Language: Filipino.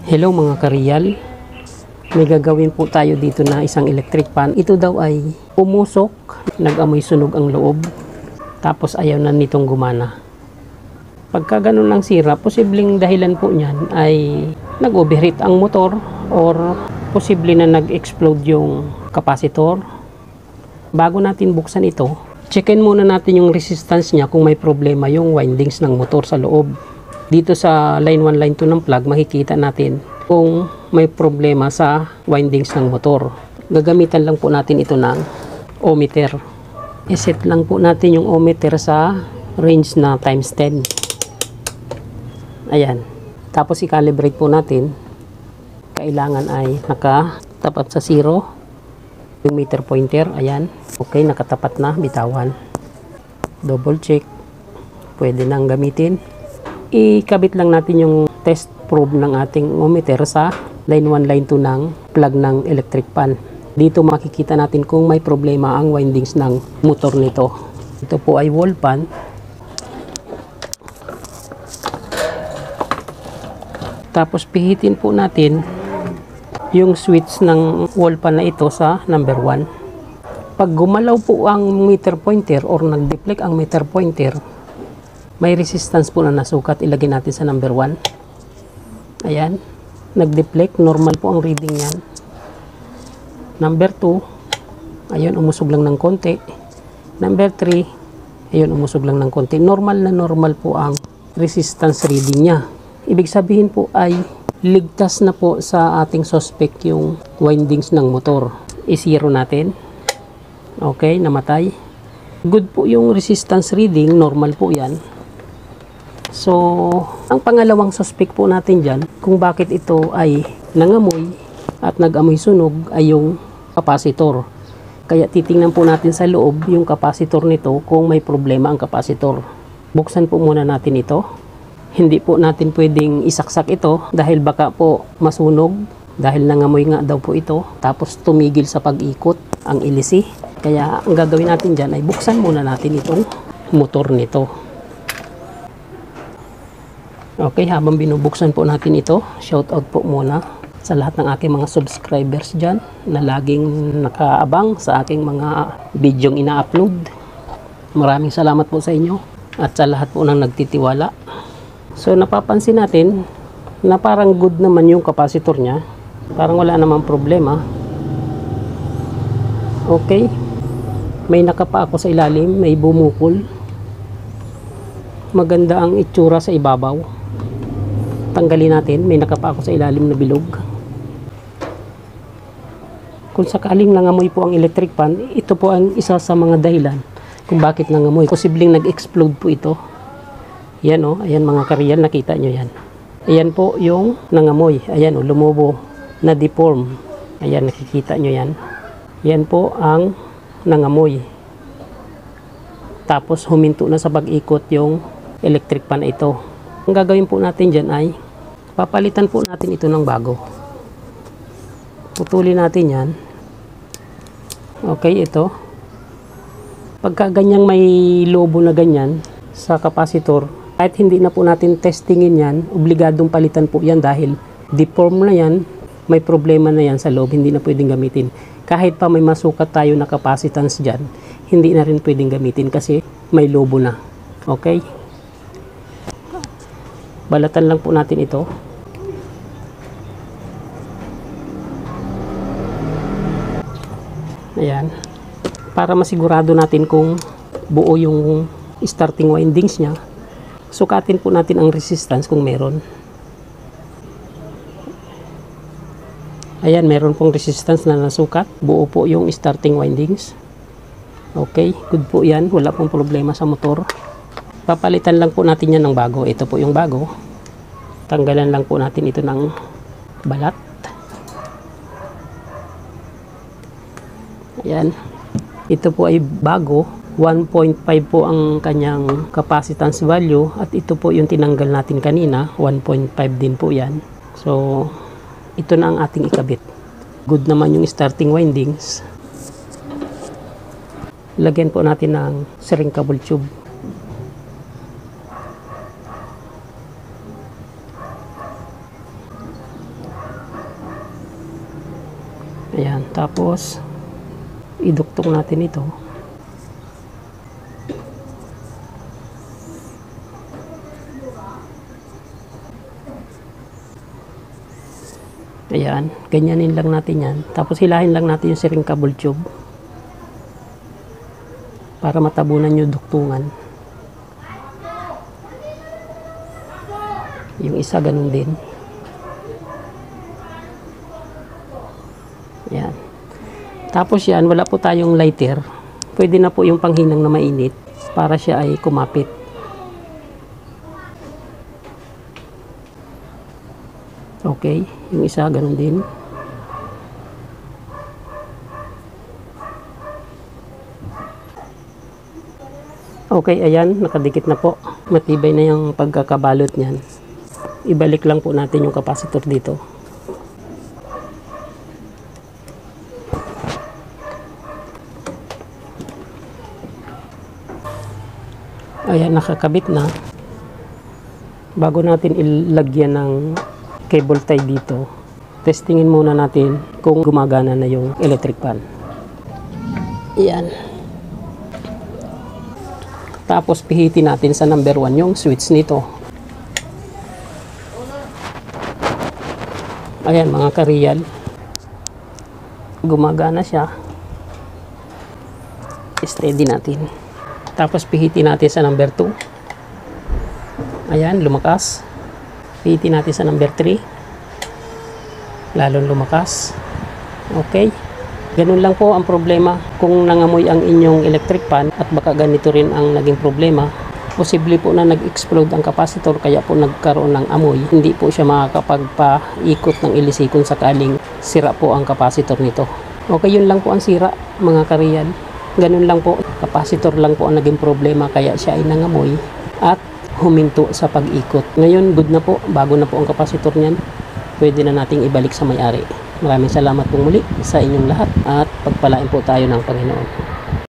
Hello mga kareal, may gagawin po tayo dito na isang electric fan. Ito daw ay umusok, nag-amoy sunog ang loob, tapos ayaw na nitong gumana. Pagka ganun lang sira, posibleng dahilan po niyan ay nag-overheat ang motor or posible na nag-explode yung capacitor. Bago natin buksan ito, checkin muna natin yung resistance niya kung may problema yung windings ng motor sa loob. Dito sa line 1, line 2 ng plug, makikita natin kung may problema sa windings ng motor. Gagamitan lang po natin ito ng ohmmeter. I-set lang po natin yung ohmmeter sa range na times 10. Ayan. Tapos i-calibrate po natin. Kailangan ay nakatapat sa 0. Yung meter pointer, ayan. Okay, nakatapat na, bitawan. Double check. Pwede nang gamitin. Ikabit lang natin yung test probe ng ating ohmmeter sa line 1, line 2 ng plug ng electric fan. Dito makikita natin kung may problema ang windings ng motor nito. Ito po ay wall fan. Tapos pihitin po natin yung switch ng wall fan na ito sa number 1. Pag gumalaw po ang meter pointer or nag-deflect ang meter pointer, may resistance po na nasukat, ilagay natin sa number 1. Ayan, nag-deflect, normal po ang reading yan. Number 2, ayun, umusog lang ng konti. Number 3, ayun, umusog lang ng konti. Normal na normal po ang resistance reading niya. Ibig sabihin po ay ligtas na po sa ating suspect yung windings ng motor. I-zero natin. Okay, namatay. Good po yung resistance reading, normal po yan. So, ang pangalawang suspect po natin dyan, kung bakit ito ay nangamoy at nag-amoy sunog ay yung capacitor. Kaya titingnan po natin sa loob yung capacitor nito kung may problema ang capacitor. Buksan po muna natin ito. Hindi po natin pwedeng isaksak ito dahil baka po masunog dahil nangamoy nga daw po ito. Tapos tumigil sa pag-ikot ang ilisi. Kaya ang gagawin natin dyan ay buksan muna natin itong motor nito. Okay, habang binubuksan po natin ito, shout out po muna sa lahat ng aking mga subscribers dyan na laging nakaabang sa aking mga bidyong ina-upload. Maraming salamat po sa inyo at sa lahat po ng nagtitiwala. So napapansin natin na parang good naman yung capacitor niya. Parang wala namang problema. Okay. May nakapa ako sa ilalim, may bumukol. Maganda ang itsura sa ibabaw. Tanggalin natin, may nakapa ako sa ilalim na bilog. Kung sakaling nangamoy po ang electric fan, ito po ang isa sa mga dahilan kung bakit nangamoy. Posibleng nag-explode po ito. Yan o, ayan mga kareal, nakita nyo yan. Ayan po yung nangamoy. Ayan o, lumubo, na deform. Ayan, nakikita nyo yan. Yan po ang nangamoy. Tapos huminto na sa pag-ikot yung electric fan ito. Ang gagawin po natin dyan ay papalitan po natin ito ng bago. Putulin natin yan. Okay, ito. Pagka ganyang may lobo na ganyan sa capacitor, kahit hindi na po natin testingin yan, obligadong palitan po yan dahil deform na yan, may problema na yan sa loob, hindi na pwedeng gamitin. Kahit pa may masukat tayo na capacitance dyan, hindi na rin pwedeng gamitin kasi may lobo na. Okay? Balatan lang po natin ito. Ayan. Para masigurado natin kung buo yung starting windings niya, sukatin po natin ang resistance kung meron. Ayan, meron pong resistance na nasukat. Buo po yung starting windings. Okay, good po yan. Wala pong problema sa motor. Papalitan lang po natin yan ng bago. Ito po yung bago. Tanggalan lang po natin ito ng balat. Ayan. Ito po ay bago. 1.5 po ang kanyang capacitance value. At ito po yung tinanggal natin kanina. 1.5 din po yan. So, ito na ang ating ikabit. Good naman yung starting windings. Lagyan po natin ng shrinkable tube. Ayan, tapos iduktong natin ito. Ayan, ganyanin lang natin yan. Tapos hilahin lang natin yung siring cable tube para matabunan yung duktungan. Yung isa ganun din. Ayan. Tapos yan, wala po tayong lighter. Pwede na po yung panghinang na mainit para siya ay kumapit. Okay, yung isa ganun din. Okay, ayan, nakadikit na po. Matibay na yung pagkakabalot niyan. Ibalik lang po natin yung capacitor dito. Ayan, nakakabit na. Bago natin ilagyan ng cable tie dito, testingin muna natin kung gumagana na yung electric fan. Ayan. Tapos pihitin natin sa number 1 yung switch nito. Ayan mga ka-real, gumagana siya. Steady natin. Tapos pihitin natin sa number 2. Ayan, lumakas. Pihitin natin sa number 3. Lalong lumakas. Okay. Ganun lang po ang problema kung nangamoy ang inyong electric fan, at baka ganito rin ang naging problema. Posible po na nag-explode ang capacitor kaya po nagkaroon ng amoy. Hindi po siya makakapagpaikot ng LC kung sakaling sira po ang capacitor nito. Okay, yun lang po ang sira mga ka-real. Ganun lang po, capacitor lang po ang naging problema kaya siya ay nangamoy at huminto sa pag-ikot. Ngayon, good na po, bago na po ang capacitor niyan. Pwede na nating ibalik sa may-ari. Maraming salamat po muli sa inyong lahat at pagpalain po tayo ng Panginoon.